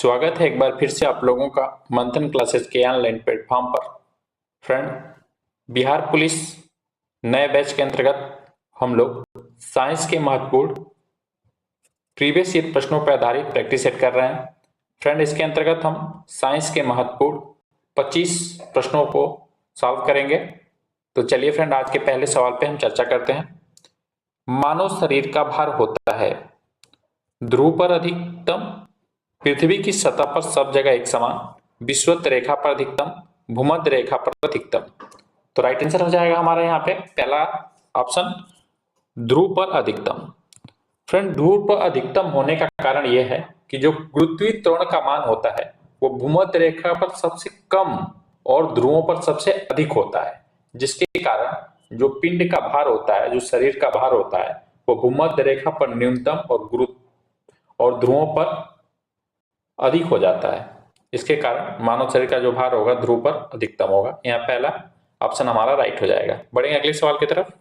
स्वागत है एक बार फिर से आप लोगों का मंथन क्लासेस के ऑनलाइन प्लेटफॉर्म पर। फ्रेंड, बिहार पुलिस नए बैच के अंतर्गत हम लोग साइंस के महत्वपूर्ण प्रीवियस ईयर प्रश्नों पर आधारित प्रैक्टिस सेट कर रहे हैं। फ्रेंड, इसके अंतर्गत हम साइंस के महत्वपूर्ण 25 प्रश्नों को सॉल्व करेंगे। तो चलिए फ्रेंड, आज के पहले सवाल पे हम चर्चा करते हैं। मानव शरीर का भार होता है ध्रुव पर अधिकतम, पृथ्वी की सतह पर सब जगह एक समान, विषुवत रेखा पर अधिकतम, भूमध्य रेखा पर अधिकतम। तो राइट आंसर हो जाएगा हमारा यहाँ पे पहला ऑप्शन, ध्रुव पर अधिकतम। फ्रेंड, ध्रुव पर अधिकतम होने का कारण यह है कि जो गुरुत्वीय त्वरण का मान होता है वो भूमध्य रेखा पर सबसे कम और ध्रुवों पर सबसे अधिक होता है, जिसके कारण जो पिंड का भार होता है, जो शरीर का भार होता है, वो भूमध्य रेखा पर न्यूनतम और ध्रुवों पर अधिक हो जाता है। इसके कारण मानव शरीर का जो भार होगा ध्रुव पर अधिकतम होगा। यहाँ पहला ऑप्शन हमारा राइट हो जाएगा। बढ़ेंगे अगले सवाल की तरफ।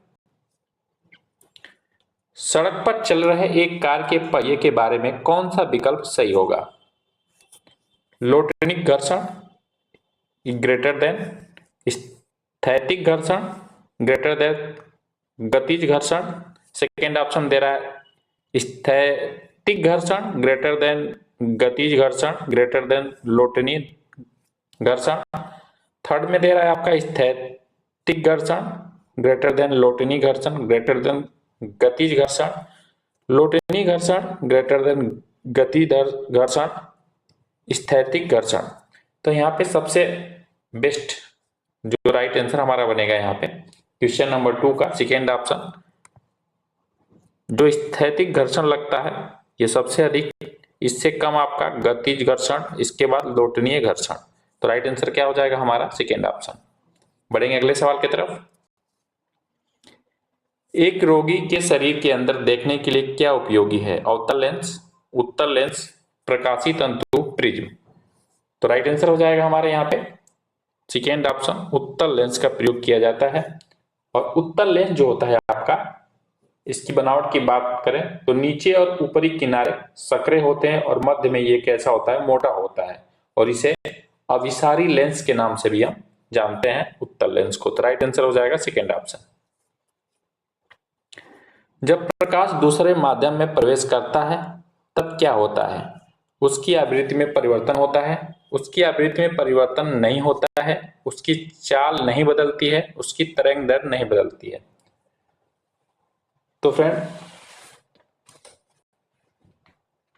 सड़क पर चल रहे एक कार के पहिए के बारे में कौन सा विकल्प सही होगा? लोटेनिक घर्षण ग्रेटर देन, स्थैतिक घर्षण ग्रेटर देन गतिज घर्षण। सेकेंड ऑप्शन दे रहा है स्थैतिक घर्षण ग्रेटर देन गतिज घर्षण ग्रेटर देन लोटनी घर्षण। थर्ड में दे रहा है आपका स्थैतिक घर्षण ग्रेटर देन लोटनी घर्षण ग्रेटर देन गतिज घर्षण, लोटनी घर्षण ग्रेटर देन गति घर्षण, स्थैतिक घर्षण। तो यहाँ पे सबसे बेस्ट जो राइट आंसर हमारा बनेगा यहाँ पे क्वेश्चन नंबर 2 का सेकेंड ऑप्शन, जो स्थैतिक घर्षण लगता है ये सबसे अधिक, इससे कम आपका गतिज घर्षण, इसके बाद लोटनीय घर्षण। तो राइट आंसर क्या हो जाएगा हमारा सेकेंड ऑप्शन। बढ़ेंगे अगले सवाल की तरफ। एक रोगी के शरीर के अंदर देखने के लिए क्या उपयोगी है? अवतल लेंस, उत्तल लेंस, प्रकाशीय तंतु, प्रिज्म। तो राइट आंसर हो जाएगा हमारे यहाँ पे सेकेंड ऑप्शन, उत्तल लेंस का प्रयोग किया जाता है। और उत्तल लेंस जो होता है आपका, इसकी बनावट की बात करें तो नीचे और ऊपरी किनारे संकरे होते हैं और मध्य में ये कैसा होता है, मोटा होता है, और इसे अभिसारी लेंस के नाम से भी हम जानते हैं उत्तल लेंस को। तो राइट आंसर हो जाएगा सेकेंड ऑप्शन। जब प्रकाश दूसरे माध्यम में प्रवेश करता है तब क्या होता है? उसकी आवृत्ति में परिवर्तन होता है, उसकी आवृत्ति में परिवर्तन नहीं होता है, उसकी चाल नहीं बदलती है, उसकी तरंग दैर्घ्य नहीं बदलती है। तो फ्रेंड,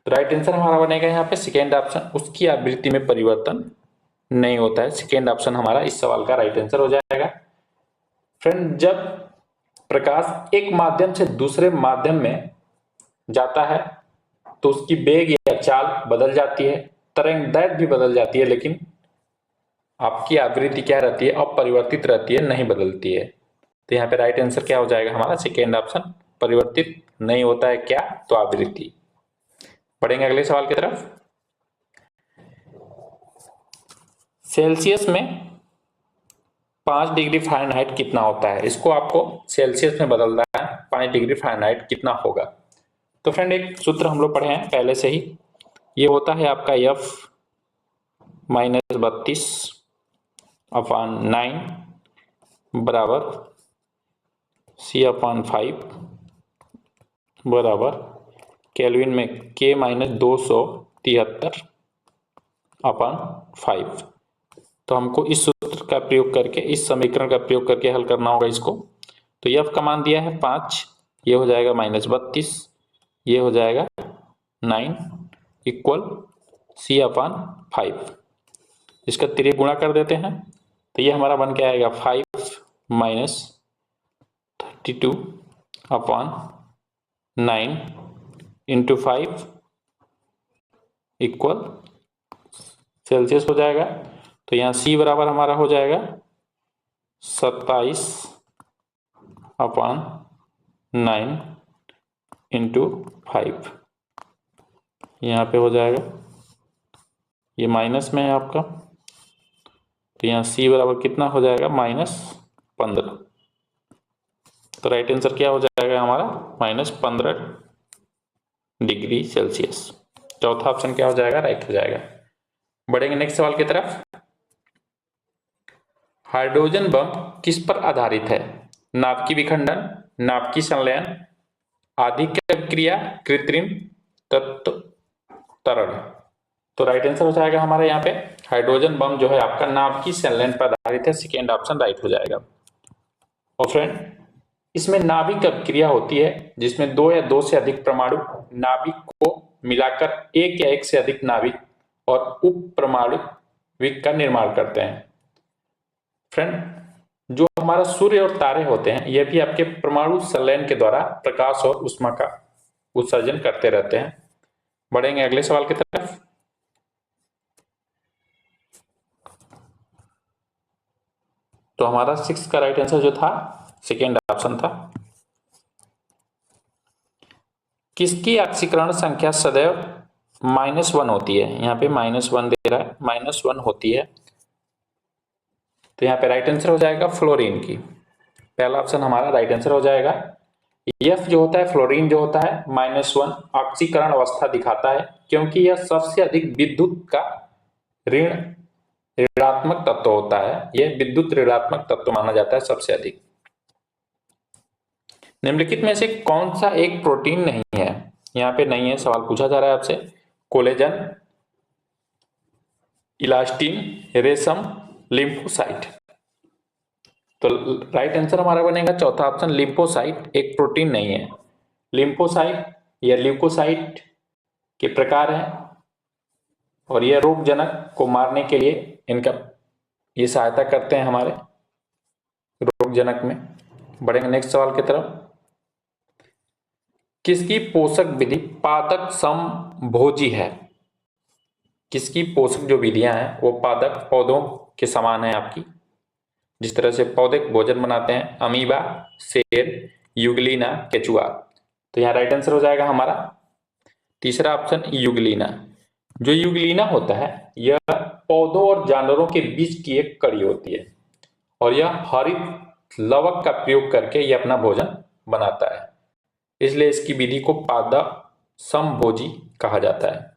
राइट आंसर हमारा बनेगा यहाँ पे सेकेंड ऑप्शन, उसकी आवृत्ति में परिवर्तन नहीं होता है। सेकेंड ऑप्शन हमारा इस सवाल का राइट आंसर हो जाएगा। फ्रेंड, जब प्रकाश एक माध्यम से दूसरे माध्यम में जाता है तो उसकी वेग या चाल बदल जाती है, तरंग दैर्घ्य भी बदल जाती है, लेकिन आपकी आवृत्ति क्या रहती है? अपरिवर्तित रहती है, नहीं बदलती है। तो यहाँ पे राइट आंसर क्या हो जाएगा हमारा सेकेंड ऑप्शन, परिवर्तित नहीं होता है क्या? तो आवृत्ति। बढ़ेंगे अगले सवाल की तरफ। सेल्सियस में 5 डिग्री फ़ारेनहाइट कितना होता है? इसको आपको सेल्सियस में बदलना है, 5 डिग्री फ़ारेनहाइट कितना होगा? तो फ्रेंड, एक सूत्र हम लोग पढ़े हैं पहले से ही, ये होता है आपका F - 32/9 बराबर C/5 बराबर केल्विन में K - 273/5। तो हमको इस सूत्र का प्रयोग करके, इस समीकरण का प्रयोग करके हल करना होगा इसको। तो F का मान दिया है 5, ये हो जाएगा -32, ये हो जाएगा 9 इक्वल C/5। इसका त्रिभुज गुणा कर देते हैं तो ये हमारा बन के आएगा 5 - 32/9 इंटू 5 इक्वल सेल्सियस हो जाएगा। तो यहाँ C बराबर हमारा हो जाएगा 27/9 इंटू 5। यहाँ पे हो जाएगा, ये माइनस में है आपका, तो यहाँ C बराबर कितना हो जाएगा? -15। तो राइट आंसर क्या हो जाएगा हमारा? -15 डिग्री सेल्सियस। चौथा ऑप्शन क्या हो जाएगा, राइट हो जाएगा। बढ़ेंगे नेक्स्ट सवाल की तरफ। हाइड्रोजन बम किस पर आधारित है? नाभिकीय विखंडन, नाभिकीय संलयन, आधिक्य क्रिया, कृत्रिम तत्व त्वरण। तो राइट आंसर हो जाएगा हमारा यहाँ पे हाइड्रोजन बम जो है आपका नाभिकीय संलयन पर आधारित है, सेकेंड ऑप्शन राइट हो जाएगा। और फ्रेंड इसमें नाभिक अभिक्रिया होती है जिसमें दो या दो से अधिक परमाणु नाभिक को मिलाकर एक या एक से अधिक नाभिक और उप परमाणुविक का निर्माण करते हैं। फ्रेंड जो हमारा सूर्य और तारे होते हैं यह भी आपके परमाणु संलयन के द्वारा प्रकाश और ऊष्मा का उत्सर्जन करते रहते हैं। बढ़ेंगे अगले सवाल की तरफ। तो हमारा 6 का राइट आंसर जो था सेकेंड ऑप्शन था। किसकी ऑक्सीकरण संख्या सदैव -1 होती है? यहाँ पे -1 दे रहा है, -1 होती है। तो यहाँ पे राइट आंसर हो जाएगा फ्लोरीन की। पहला ऑप्शन हमारा राइट आंसर हो जाएगा। F जो होता है फ्लोरीन जो होता है -1 ऑक्सीकरण अवस्था दिखाता है क्योंकि यह सबसे अधिक विद्युत का ऋणात्मक तत्व होता है। यह विद्युत ऋणात्मक तत्व माना जाता है सबसे अधिक। निम्नलिखित में से कौन सा एक प्रोटीन नहीं है? यहाँ पे नहीं है, सवाल पूछा जा रहा है आपसे। कोलेजन, इलास्टिन, रेशम, लिम्फोसाइट। तो राइट आंसर हमारा बनेगा चौथा ऑप्शन लिम्फोसाइट एक प्रोटीन नहीं है। लिम्फोसाइट या ल्यूकोसाइट के प्रकार हैं और यह रोगजनक को मारने के लिए इनका ये सहायता करते हैं हमारे रोगजनक में। बढ़ेंगे नेक्स्ट सवाल की तरफ। किसकी पोषक विधि पादक समभोजी है? किसकी पोषक जो विधियां हैं वो पादक पौधों के समान है आपकी, जिस तरह से पौधे भोजन बनाते हैं, अमीबा, सेल, यूग्लिना, केचुआ। तो यहाँ राइट आंसर हो जाएगा हमारा तीसरा ऑप्शन यूग्लिना। जो यूग्लिना होता है यह पौधों और जानवरों के बीच की एक कड़ी होती है और यह हरित लवक का प्रयोग करके यह अपना भोजन बनाता है, इसलिए इसकी विधि को पादक समभोजी कहा जाता है।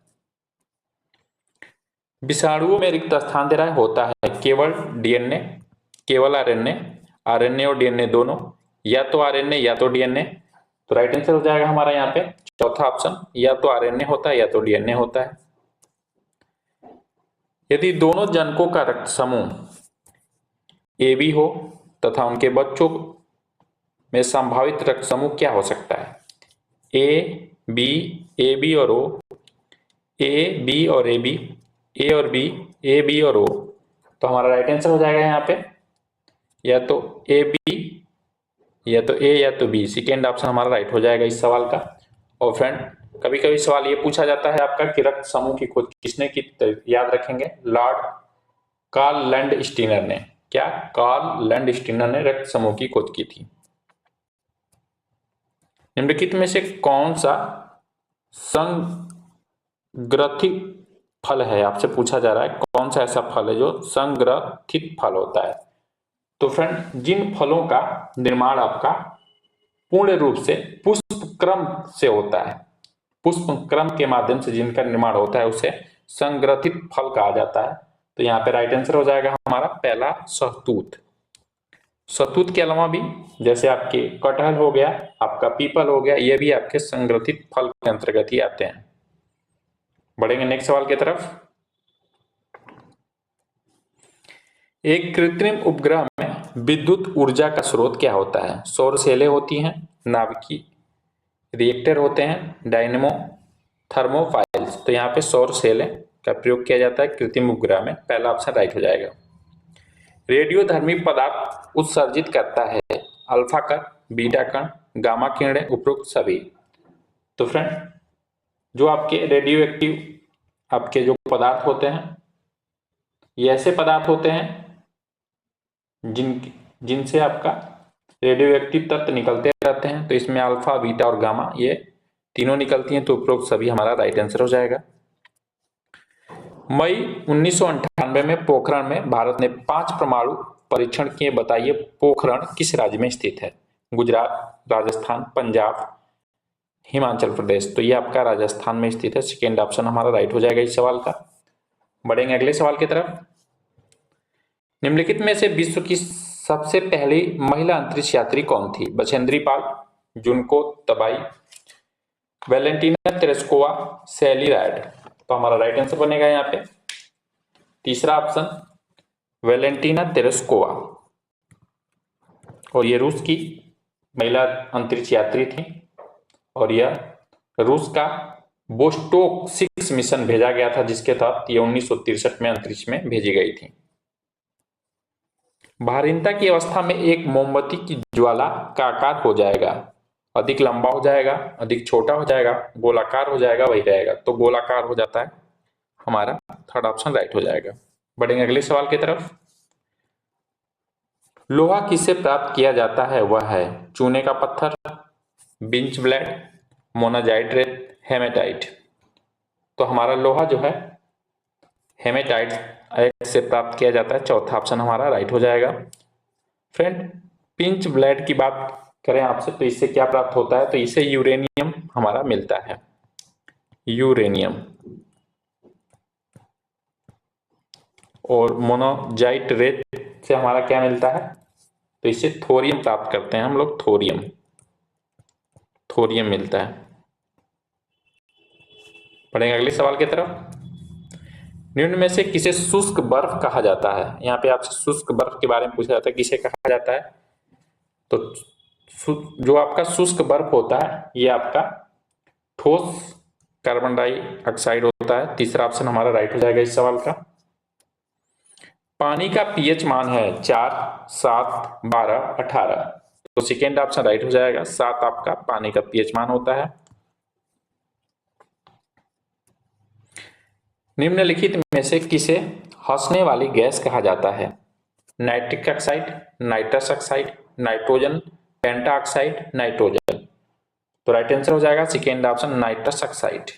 विषाणुओं में रिक्त स्थान दे रहा है, होता है केवल डीएनए, केवल आरएनए, आरएनए और डीएनए दोनों, या तो आरएनए या तो डीएनए। तो राइट आंसर हो जाएगा हमारा यहाँ पे चौथा ऑप्शन, या तो आरएनए होता है या तो डीएनए होता है। यदि दोनों जनकों का रक्त समूह AB हो तथा उनके बच्चों में संभावित रक्त समूह क्या हो सकता है? A, B, AB और O, A, B और AB, A और B, A, B और O। तो हमारा राइट आंसर हो जाएगा यहाँ पे या तो AB या तो A या तो B। सेकेंड ऑप्शन हमारा राइट हो जाएगा इस सवाल का। और फ्रेंड कभी कभी सवाल ये पूछा जाता है आपका कि रक्त समूह की खोज किसने की? याद रखेंगे लॉर्ड कार्ल लैंडस्टीनर ने। क्या? कार्ल लैंडस्टीनर ने रक्त समूह की खोज की थी। निम्नलिखित में से कौन सा संग्रथित फल है? आपसे पूछा जा रहा है कौन सा ऐसा फल है जो संग्रथित फल होता है। तो फ्रेंड जिन फलों का निर्माण आपका पूर्ण रूप से पुष्प क्रम से होता है, पुष्प क्रम के माध्यम से जिनका निर्माण होता है उसे संग्रथित फल कहा जाता है। तो यहाँ पे राइट आंसर हो जाएगा हमारा पहला सहतूत। सहतूत के अलावा भी जैसे आपके कटहल हो गया, आपका पीपल हो गया, ये भी आपके संग्रथित फल के अंतर्गत ही आते हैं। बढ़ेंगे नेक्स्ट सवाल की तरफ। एक कृत्रिम उपग्रह में विद्युत ऊर्जा का स्रोत क्या होता है? सौर सेलें होती हैं, नाभिकीय रिएक्टर होते हैं, डायनेमो, थर्मोफाइल्स। तो यहाँ पे सौर सेलें का प्रयोग किया जाता है कृत्रिम उपग्रह में। पहला ऑप्शन राइट हो जाएगा। रेडियोधर्मी पदार्थ उत्सर्जित करता है अल्फा कण, बीटा कण, गामा किरणें, उपरोक्त सभी। तो फ्रेंड जो आपके रेडियो एक्टिव आपके जो पदार्थ होते हैं ये ऐसे पदार्थ होते हैं जिनसे आपका रेडियो एक्टिव तत्व निकलते रहते हैं। तो इसमें अल्फा, बीटा और गामा ये तीनों निकलती हैं। तो उपरोक्त सभी हमारा राइट आंसर हो जाएगा। मई 1998 में पोखरण में भारत ने 5 परमाणु परीक्षण किए। बताइए पोखरण किस राज्य में स्थित है? गुजरात, राजस्थान, पंजाब हिमाचल प्रदेश। तो ये आपका राजस्थान में स्थित है। सेकेंड ऑप्शन हमारा राइट हो जाएगा इस सवाल का। बढ़ेंगे अगले सवाल की तरफ। निम्नलिखित में से विश्व की सबसे पहली महिला अंतरिक्ष यात्री कौन थी? बछेंद्री पाल, जुनको तबाई, वेलेंटीना तेरेस्कोवा, सैली रायड। तो हमारा राइट आंसर बनेगा यहाँ पे तीसरा ऑप्शन वेलेंटीना तेरेस्कोवा। और ये रूस की महिला अंतरिक्ष यात्री थी और यह रूस का वोस्टोक 6 मिशन भेजा गया था, जिसके तहत ये 1963 में अंतरिक्ष में भेजी गई थी। भारहीनता की अवस्था में एक मोमबत्ती की ज्वाला का आकार हो जाएगा, अधिक लंबा हो जाएगा, अधिक छोटा हो जाएगा, गोलाकार हो जाएगा, वही रहेगा। तो गोलाकार हो जाता है, हमारा थर्ड ऑप्शन राइट हो जाएगा। बढ़ेंगे अगले सवाल की तरफ। लोहा किससे प्राप्त किया जाता है? वह है चूने का पत्थर, बिंच ब्लेड, मोनाजाइट रेत, हेमेटाइट। तो हमारा लोहा जो है हेमेटाइट से प्राप्त किया जाता है। चौथा ऑप्शन हमारा राइट हो जाएगा। फ्रेंड, पिंच ब्लेड की बात करें आपसे तो इससे क्या प्राप्त होता है? तो इससे यूरेनियम हमारा मिलता है, यूरेनियम। और मोनाजाइट रेत से हमारा क्या मिलता है? तो इससे थोरियम प्राप्त करते हैं हम लोग, थोरियम, थोरियम मिलता है। पढ़ेंगे अगले सवाल की तरफ। निम्न में से किसे शुष्क बर्फ कहा जाता है? यहाँ पे आपसे शुष्क बर्फ के बारे में पूछा जाता है, किसे कहा जाता है? तो जो आपका शुष्क बर्फ होता है ये आपका ठोस कार्बन डाइऑक्साइड होता है। तीसरा ऑप्शन हमारा राइट हो जाएगा इस सवाल का। पानी का पीएच मान है 4, 7, 12, 18। तो सेकेंड ऑप्शन राइट हो जाएगा, 7 आपका पानी का पीएच मान होता है। निम्नलिखित में से किसे हंसने वाली गैस कहा जाता है? Nitric oxide, nitrous oxide, nitrogen pentoxide, nitrogen. तो राइट आंसर हो जाएगा second option nitrous oxide.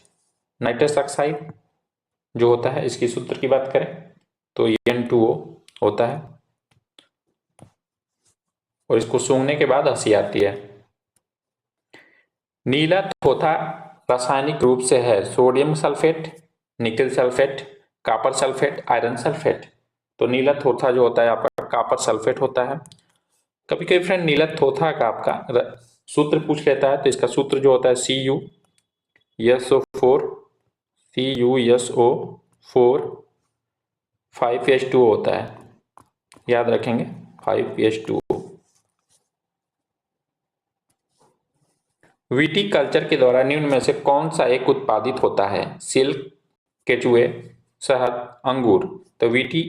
Nitrous oxide जो होता है, इसकी सूत्र की बात करें तो N2O होता है और इसको सूंघने के बाद हंसी आती है। नीला थोथा रासायनिक रूप से है सोडियम सल्फेट, निकल sulphate, copper sulphate, iron sulphate. तो नीला थोथा जो होता है आपका कॉपर सल्फेट होता है। कभी कभी फ्रेंड नीला थोथा का आपका सूत्र पूछ लेता है, तो इसका सूत्र जो होता है CuSO4 CuSO4 5H2O होता है, याद रखेंगे 5H2O। वीटी कल्चर के द्वारा निम्न में से कौन सा एक उत्पादित होता है? सिल्क, केचुए, शहद, अंगूर। तो वीटी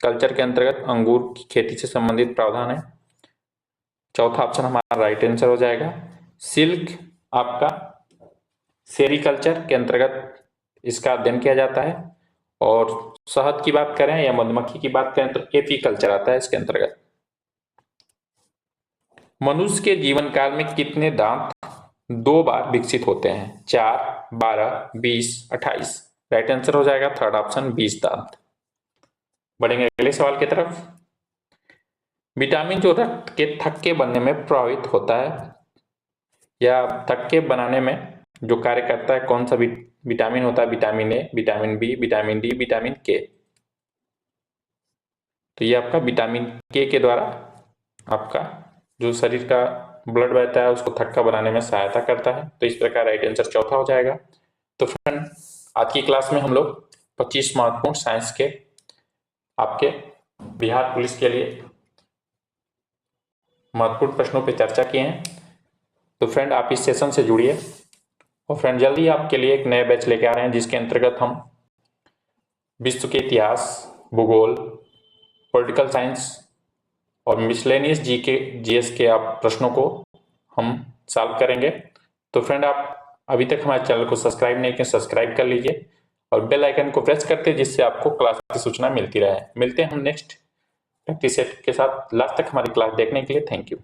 कल्चर के अंतर्गत अंगूर की खेती से संबंधित प्रावधान है। चौथा ऑप्शन हमारा राइट आंसर हो जाएगा। सिल्क आपका सेरीकल्चर के अंतर्गत इसका अध्ययन किया जाता है और शहद की बात करें या मधुमक्खी की बात करें तो एपी कल्चर आता है इसके अंतर्गत। मनुष्य के जीवन काल में कितने दांत 2 बार विकसित होते हैं? 4, 12, 20, 28। राइट आंसर हो जाएगा थर्ड ऑप्शन 20 दांत। बढ़ेंगे अगले सवाल की तरफ। विटामिन जो रक्त के थक्के बनने में प्रभावित होता है या थक्के बनाने में जो कार्य करता है, कौन सा विटामिन होता है? Vitamin A, vitamin B, vitamin D, vitamin K. तो ये आपका विटामिन के द्वारा आपका जो शरीर का ब्लड बहता है उसको थक्का बनाने में सहायता करता है। तो इस प्रकार राइट आंसर चौथा हो जाएगा। तो फ्रेंड, आज की क्लास में हम लोग 25 महत्वपूर्ण साइंस के आपके बिहार पुलिस के लिए महत्वपूर्ण प्रश्नों पर चर्चा किए हैं। तो फ्रेंड, आप इस सेशन से जुड़िए और फ्रेंड जल्दी आपके लिए एक नए बैच लेके आ रहे हैं जिसके अंतर्गत हम विश्व के इतिहास, भूगोल, पॉलिटिकल साइंस और मिसलेनियस जीएस के आप प्रश्नों को हम सॉल्व करेंगे। तो फ्रेंड, आप अभी तक हमारे चैनल को सब्सक्राइब नहीं किए, सब्सक्राइब कर लीजिए और बेल आइकन को प्रेस करते हैं जिससे आपको क्लास की सूचना मिलती रहे। मिलते हैं हम नेक्स्ट प्रैक्टिस सेट के साथ। लास्ट तक हमारी क्लास देखने के लिए थैंक यू।